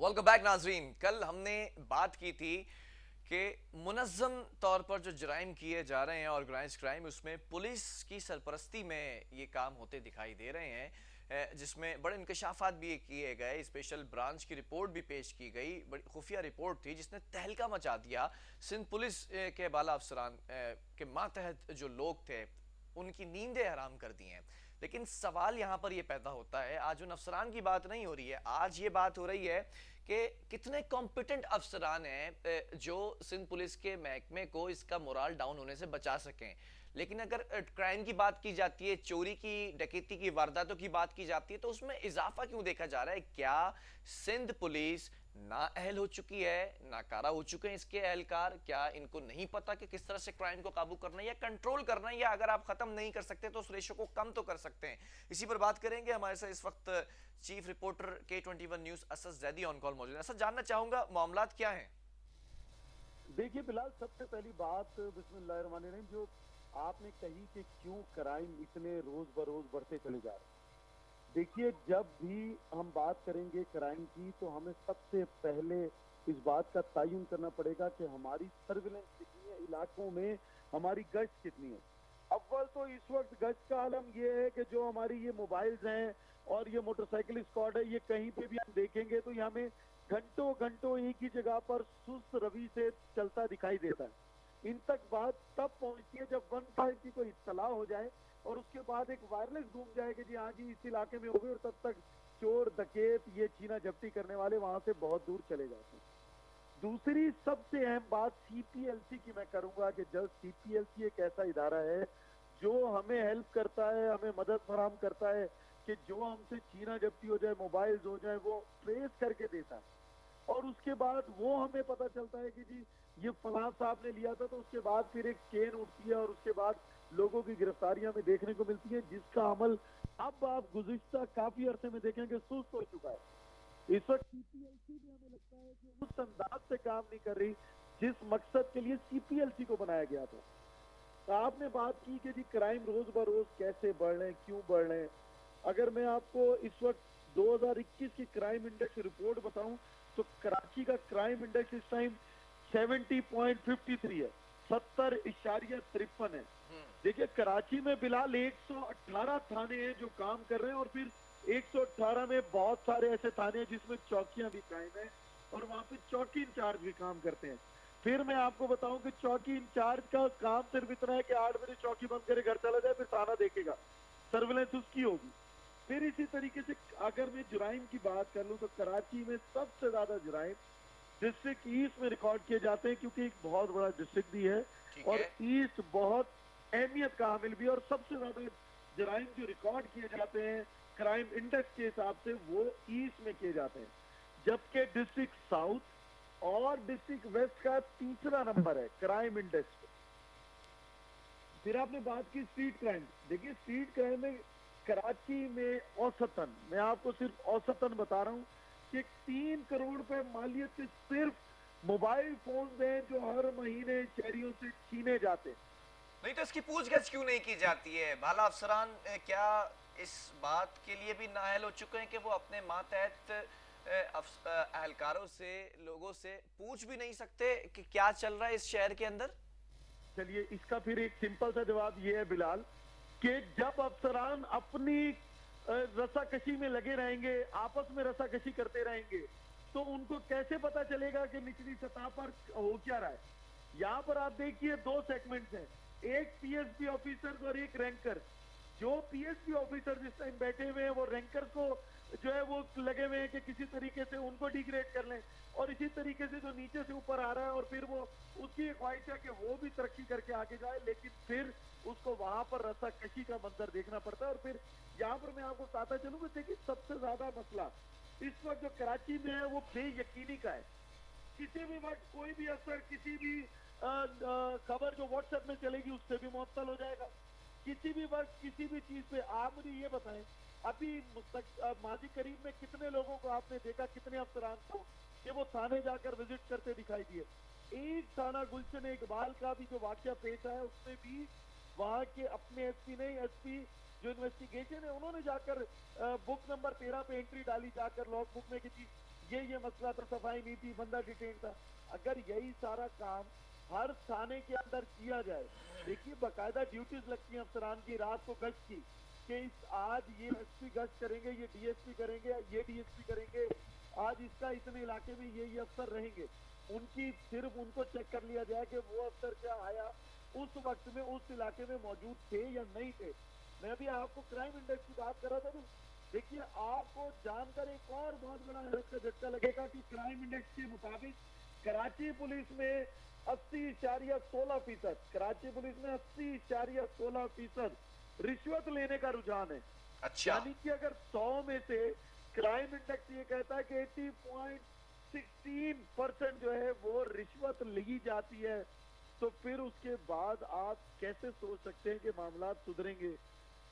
Welcome back ناظرین. کل ہم نے بات کی تھی کہ منظم طور پر جو جرائم کیے جا رہے ہیں آرگنائز کرائم اس میں پولیس کی سرپرستی میں یہ کام ہوتے دکھائی دے رہے ہیں، جس میں بڑے انکشافات بھی کیے گئے. اسپیشل برانچ کی رپورٹ بھی پیش کی گئی، بڑی خفیہ رپورٹ تھی جس نے تہلکہ مچا دیا. سندھ پولیس کے بالا افسران کے ماتحت جو لوگ تھے ان کی نیندیں حرام کر دی ہیں. لیکن سوال یہاں پر یہ پیدا ہوتا ہے، آج ان افسران کی بات نہیں ہو رہی ہے، آج یہ بات ہو رہی ہے کہ کتنے کمپیٹنٹ افسران ہیں جو سندھ پولیس کے محکمے کو اس کا مورال ڈاؤن ہونے سے بچا سکیں. لیکن اگر کرائم کی بات کی جاتی ہے، چوری کی ڈکیتی کی وارداتوں کی بات کی جاتی ہے، تو اس میں اضافہ کیوں دیکھا جا رہا ہے؟ کیا سندھ پولیس نااہل ہو چکی ہے، ناکارہ ہو چکے ہیں اس کے اہلکار؟ کیا ان کو نہیں پتا کہ کس طرح سے کرائم کو قابو کرنا ہے یا کنٹرول کرنا ہے، یا اگر آپ ختم نہیں کر سکتے تو اس ریشو کو کم تو کر سکتے ہیں؟ اسی پر بات کریں گے. ہمارے ساتھ اس وقت chief reporter K21 news Asad Zaidi on call موجود ہے. اسد، جاننا چاہوں گا معاملات کیا ہیں؟ دیکھیے بلال، سب سے پہلی بات بسم اللہ الرحمن الرحیم، جو آپ نے کہی کہ کیوں کرائم اتنے روز بروز بڑھتے چلے جا رہے ہیں. دیکھیے، جب بھی ہم بات کریں گے کرائم کی تو ہمیں سب سے پہلے اس بات کا تعین کرنا پڑے گا کہ ہماری سرویلنس کتنی ہے، علاقوں میں ہماری گشت کتنی ہے. اول تو اس وقت گشت کا عالم یہ ہے کہ جو ہماری یہ موبائلز ہیں اور یہ موٹر سائیکل اسکواڈ ہے، یہ کہیں پہ بھی ہم دیکھیں گے تو یہ ہمیں گھنٹوں گھنٹوں ایک ہی جگہ پر سست روی سے چلتا دکھائی دیتا ہے. ان تک بات تب پہنچتی ہے جب 1-5 کی کوئی اطلاع ہو جائے اور اس کے بعد ایک وائرلیس گھوم جائے کہ جی ہاں جی اس علاقے میں ہو گئی، اور تب تک چور ڈکیت یہ چھینا جھپٹی کرنے والے وہاں سے بہت دور چلے جاتے ہیں. دوسری سب سے اہم بات سی پی ایل سی کی میں کروں گا کہ جب سی پی ایل سی ایک ایسا ادارہ ہے جو ہمیں ہیلپ کرتا ہے، ہمیں مدد فراہم کرتا ہے کہ جو ہم سے چھینا جھپٹی ہو جائے، موبائلز ہو جائے، وہ ٹریس کر کے دیتا ہے. اور اس کے بعد وہ ہمیں پتہ چلتا ہے کہ جی یہ فلاں صاحب نے لیا تھا، تو اس کے بعد پھر ایک چین اٹھتی ہے اور اس کے بعد لوگوں کی گرفتاریاں ہمیں دیکھنے کو ملتی ہیں، جس کا عمل اب آپ گزشتہ کافی عرصے میں دیکھیں کہ سست ہو چکا ہے. اس وقت سی پی ایل سی بھی ہمیں لگتا ہے کہ اس انداز سے کام نہیں کر رہی جس مقصد کے لیے سی پی ایل سی کو بنایا گیا تھا. تو آپ نے بات کی کہ جی کرائم روز بروز کیسے بڑھ رہے ہیں، کیوں بڑھ رہے ہیں. اگر میں آپ کو اس وقت 2021 کی کرائم انڈیکس رپورٹ بتاؤں تو کراچی کا کرائم انڈیکس اس ٹائم 70.53 ہے، 70.53 ہے. دیکھیے کراچی میں بلال 118 تھانے ہیں جو کام کر رہے ہیں، اور پھر 118 میں بہت سارے ایسے تھانے ہیں جس میں چوکیاں بھی قائم ہیں اور وہاں پہ چوکی انچارج بھی کام کرتے ہیں. پھر میں آپ کو بتاؤں کہ چوکی انچارج کا کام صرف اتنا ہے کہ 8 بجے چوکی بند کرے گھر چلا جائے، پھر تھانہ دیکھے گا، سرویلنس اس کی ہوگی. پھر اسی طریقے سے اگر میں جرائم کی بات کر لوں تو کراچی میں سب سے زیادہ جرائم ڈسٹرکٹ ایسٹ میں ریکارڈ کیے جاتے ہیں، کیونکہ ایک بہت بڑا ڈسٹرکٹ بھی ہے ٹھیک اور ہے. ایسٹ بہت اہمیت کا حامل بھی ہے. اور سب سے زیادہ جرائم جو ریکارڈ کیے جاتے ہیں کرائم انڈیکس کے حساب سے وہ ایسٹ میں کیے جاتے ہیں، جبکہ ڈسٹرکٹ ساؤتھ اور ڈسٹرکٹ ویسٹ کا تیسرا نمبر ہے کرائم انڈیکس پہ. پھر آپ نے بات کی اسٹریٹ کرائم. دیکھیے اسٹریٹ کرائم میں کراچی میں اوسطن، میں آپ کو صرف اوسطن بتا رہا ہوں کہ 3 کروڑ روپے مالیت کے صرف موبائل فونز ہیں جو ہر مہینے شہریوں سے چھینے جاتے ہیں. نہیں تو اس کی پوچھ گچھ کیوں نہیں کی جاتی ہے؟ بالا افسران کیا اس بات کے لیے بھی نااہل ہو چکے ہیں کہ وہ اپنے ماتحت اہلکاروں سے، لوگوں سے پوچھ بھی نہیں سکتے کہ کیا چل رہا ہے اس شہر کے اندر؟ چلیے اس کا پھر ایک سمپل سا جواب یہ ہے بلال کہ جب افسران اپنی رسا کشی میں لگے رہیں گے، آپس میں رسا کشی کرتے رہیں گے، تو ان کو کیسے پتا چلے گا کہ نچلی سطح پر ہو کیا رہا ہے. یہاں پر آپ دیکھیے 2 سیگمنٹس ہیں، ایک پی ایس پی آفیسر اور ایک رینکر. جو پی ایس پی آفیسر جس ٹائم بیٹھے ہوئے ہیں وہ رینکر کو جو ہے وہ لگے ہوئے ہیں کہ کسی طریقے سے ان کو ڈیگریڈ کر لیں، اور اسی طریقے سے جو نیچے سے اوپر آ رہا ہے اور پھر وہ اس کی خواہش ہے کہ وہ بھی ترقی کر کے آگے جائے، لیکن پھر اس کو وہاں پر رسا کشی کا منظر دیکھنا پڑتا ہے. اور پھر یہاں پر میں آپ کو بتاتا چلوں کہ دیکھیے سب سے زیادہ مسئلہ اس وقت جو کراچی میں ہے وہ بے یقینی کا ہے. کسی بھی وقت کوئی بھی افسر کسی بھی خبر جو واٹس ایپ میں چلے گی اس سے بھی معطل ہو جائے گا. کسی بھی وقت کسی بھی چیز پہ آپ مجھے یہ بتائیں ابھی ماضی قریب میں کتنے لوگوں کو آپ نے دیکھا، کتنے افسران کو کہ وہ تھانے جا کر وزٹ کرتے دکھائی دیے. ایک تھانہ گلشن اقبال کا بھی جو واقعہ پیش آیا اس میں بھی وہاں کے اپنے ایس پی نہیں، ایس پی جو انویسٹیگیشن ہے انہوں نے جا کر بک نمبر 13 پہ انٹری ڈالی، جا کر لاگ بک میں کہ جی یہ مسئلہ تھا, صفائی نہیں تھی, بندہ ڈیٹین تھا. اگر یہی سارا کام ہر تھانے کے اندر کیا جائے, دیکھیے باقاعدہ ڈیوٹیز لگتی ہیں افسران کی رات کو گشت کی, کہ آج یہ ایس پی گشت کریں گے, یہ ڈی ایس پی کریں گے, یہ ڈی ایس پی کریں گے, آج اس کا اتنے علاقے میں یہ افسر رہیں گے. ان کی صرف ان کو چیک کر لیا جائے کہ وہ افسر کیا آیا اس وقت میں اس علاقے میں موجود تھے یا نہیں تھے. میں بھی آپ کو کرائم انڈیکس کی بات کر رہا تھا. دیکھیے آپ کو جان کر ایک اور بہت بڑا حیرت کا جھٹکا لگے گا کہ کرائم انڈیکس کے مطابق کراچی پولیس میں 80.16%, کراچی پولیس میں 80.16% رشوت لینے کا رجحان ہے. اچھا. یعنی کہ اگر 100 میں سے کرائم انڈیکس یہ کہتا ہے کہ 80.16% جو ہے وہ رشوت لی جاتی ہے, تو پھر اس کے بعد آپ کیسے سوچ سکتے ہیں کہ معاملات سدھریں گے؟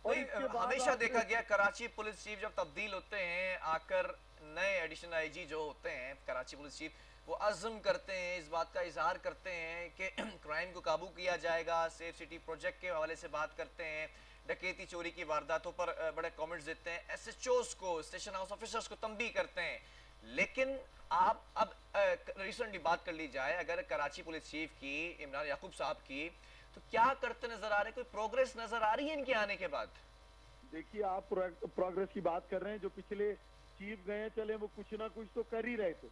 اور اس کے بعد ہمیشہ آپ دیکھا گیا کراچی پولیس چیف جب تبدیل ہوتے ہیں آ کر نئے ایڈیشنل آئی جی جو ہوتے ہیں کراچی پولیس چیف, وہ عزم کرتے ہیں, اس بات کا اظہار کرتے ہیں کہ کرائم کو قابو کیا جائے گا, سیف سٹی پروجیکٹ کے حوالے سے بات کرتے ہیں, ڈکیتی چوری کی وارداتوں پر بڑے کامنٹس دیتے ہیں, ایس ایچ اوز کو, اسٹیشن ہاؤس آفیسرز کو تنبیہ کرتے ہیں. لیکن آپ اب ریسنٹلی بات کر لی جائے اگر کراچی پولیس چیف کی, عمران یعقوب صاحب کی, تو کیا کرتے نظر آ رہے ہیں؟ کوئی پروگریس نظر آ رہی ہے ان کے آنے کے بعد؟ دیکھیے آپ پروگریس کی بات کر رہے ہیں, جو پچھلے چیف گئے چلے وہ کچھ نہ کچھ تو کر ہی رہے تھے.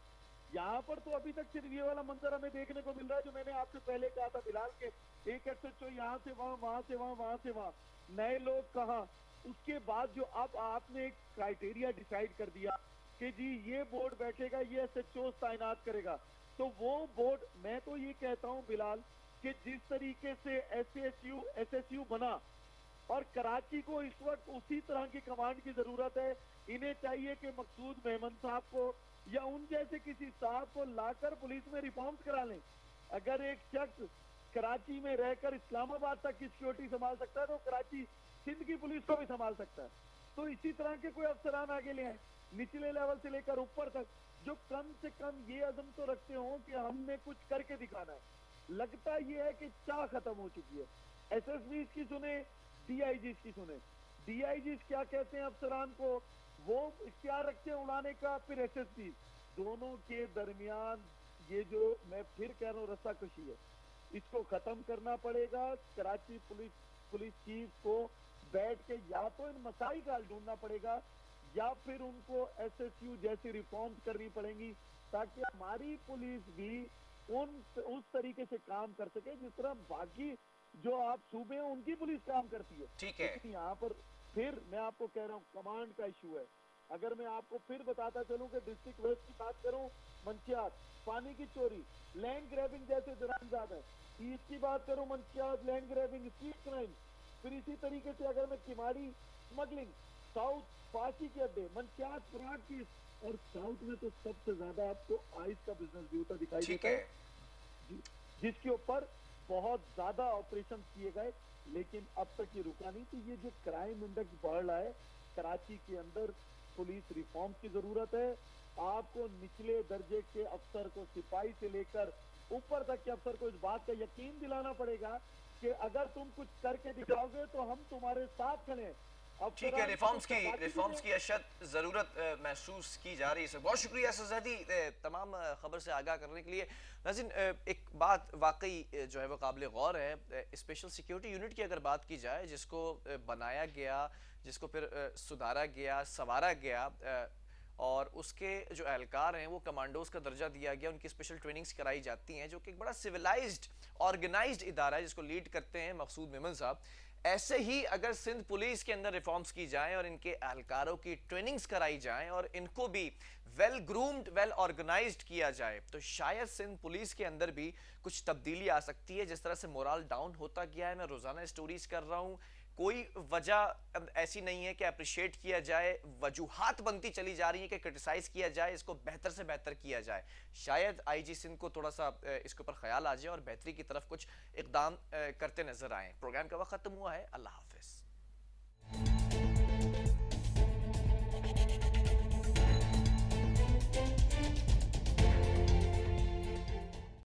یہاں پر تو ابھی تک صرف یہ والا منظر ہمیں دیکھنے کو مل رہا ہے جو میں نے آپ سے پہلے کہا تھا بلال, کے ایک ایس ایچ او یہاں سے وہاں, وہاں سے وہاں, وہاں سے وہاں, نئے لوگ کہاں. اس کے بعد جو اب آپ نے ایک کرائٹیریا ڈیسائیڈ کر دیا کہ جی یہ بورڈ بیٹھے گا, یہ ایس ایچ او تعینات کرے گا, تو وہ بورڈ, میں تو یہ کہتا ہوں بلال کہ جس طریقے سے ایس ایس یو بنا, اور کراچی کو اس وقت اسی طرح کی کمانڈ کی ضرورت ہے. انہیں چاہیے کہ مقصود میمن صاحب کو یا ان جیسے کسی صاحب کو لا کر پولیس میں ریفارمز کرا لیں. اگر ایک شخص کراچی میں رہ کر اسلام آباد تک کی سیکورٹی سنبھال سکتا ہے تو کراچی سندھ کی پولیس کو بھی سنبھال سکتا ہے. تو اسی طرح کے کوئی افسران آگے لے آئیں, نچلے لیول سے لے کر اوپر تک, جو کم سے کم یہ عزم تو رکھتے ہوں کہ ہم نے کچھ کر کے دکھانا ہے. لگتا یہ ہے کہ چاہ ختم ہو چکی ہے. ایس ایس بیز کی سنیں, ڈی آئی جیز کی سنیں. ڈی آئی جیز کیا کہتے ہیں افسران کو, وہ اختیار رکھتے ہیں اڑانے کا, پھر ایس ایس بیز, دونوں کے درمیان یہ جو میں پھر کہہ رہا ہوں رسہ کشی ہے, اس کو ختم کرنا پڑے گا. کراچی پولیس چیف کو بیٹھ کے یا تو ان مسائل کا حل ڈھونڈنا پڑے گا, یا پھر ان کو ایس ایس یو جیسی ریفارمز کرنی پڑیں گی, تاکہ ہماری پولیس بھی اس طریقے سے کام کر سکے جس طرح باقی جو آپ صوبے ہیں ان کی پولیس کام کرتی ہے. ٹھیک ہے. لیکن یہاں پر پھر میں آپ کو کہہ رہا ہوں کمانڈ کا ایشو ہے. اگر میں آپ کو پھر بتاتا چلوں کہ ڈسٹرکٹ ویسٹ کی بات کروں, منشیات, پانی کی چوری, لینڈ گریبنگ جیسے جرائم زیادہ ہیں. ایسٹ کی بات کروں, منشیات, لینڈ گریبنگ, اسٹریٹ کرائم. پھر اسی طریقے سے اگر میں کماری, اسمگلنگ, ساؤتھ پاسی کے اڈے, منشیات, فراڈ کیس, اور ساؤتھ میں تو سب سے زیادہ آپ کو آئس کا بزنس بھی ہوتا دکھائی ٹھیک دیتا ہے, ہے. جس کے اوپر بہت زیادہ آپریشن کیے گئے, لیکن اب تک یہ رکا نہیں. تو یہ جو کرائم انڈیکس بڑھ رہا ہے, کراچی کے اندر پولیس ریفارم کی ضرورت ہے. آپ کو نچلے درجے کے افسر کو, سپاہی سے لے کر اوپر تک کے افسر کو اس بات کا یقین دلانا پڑے گا کہ اگر تم کچھ کر کے دکھاؤ گے تو ہم تمہارے ساتھ کھڑے ہیں. ٹھیک ہے, افسران کو ریفارمز کی اشد ضرورت محسوس کی جا رہی ہے. بہت شکریہ اسد زیدی تمام خبر سے آگاہ کرنے کے لیے. ناظرین, ایک بات واقعی جو ہے وہ قابل غور ہے. اسپیشل سیکیورٹی یونٹ کی اگر بات کی جائے, جس کو بنایا گیا, جس کو پھر سدھارا گیا, سنوارا گیا, اور اس کے جو اہلکار ہیں وہ کمانڈوز کا درجہ دیا گیا, ان کی اسپیشل ٹریننگز کرائی جاتی ہیں, جو کہ ایک بڑا سیولائزڈ آرگنائزڈ ادارہ ہے جس کو لیڈ کرتے ہیں مقصود میمن صاحب. ایسے ہی اگر سندھ پولیس کے اندر ریفارمز کی جائیں اور ان کے اہلکاروں کی ٹریننگز کرائی جائیں اور ان کو بھی ویل گرومڈ, ویل آرگنائزڈ کیا جائے, تو شاید سندھ پولیس کے اندر بھی کچھ تبدیلی آ سکتی ہے. جس طرح سے مورال ڈاؤن ہوتا گیا ہے, میں روزانہ سٹوریز کر رہا ہوں, کوئی وجہ ایسی نہیں ہے کہ اپریشیٹ کیا جائے, وجوہات بنتی چلی جا رہی ہیں کہ کرٹیسائز کیا جائے, اس کو بہتر سے بہتر کیا جائے. شاید آئی جی سندھ کو تھوڑا سا اس کے اوپر خیال آ جائے اور بہتری کی طرف کچھ اقدام کرتے نظر آئیں. پروگرام کا وقت ختم ہوا ہے. اللہ حافظ.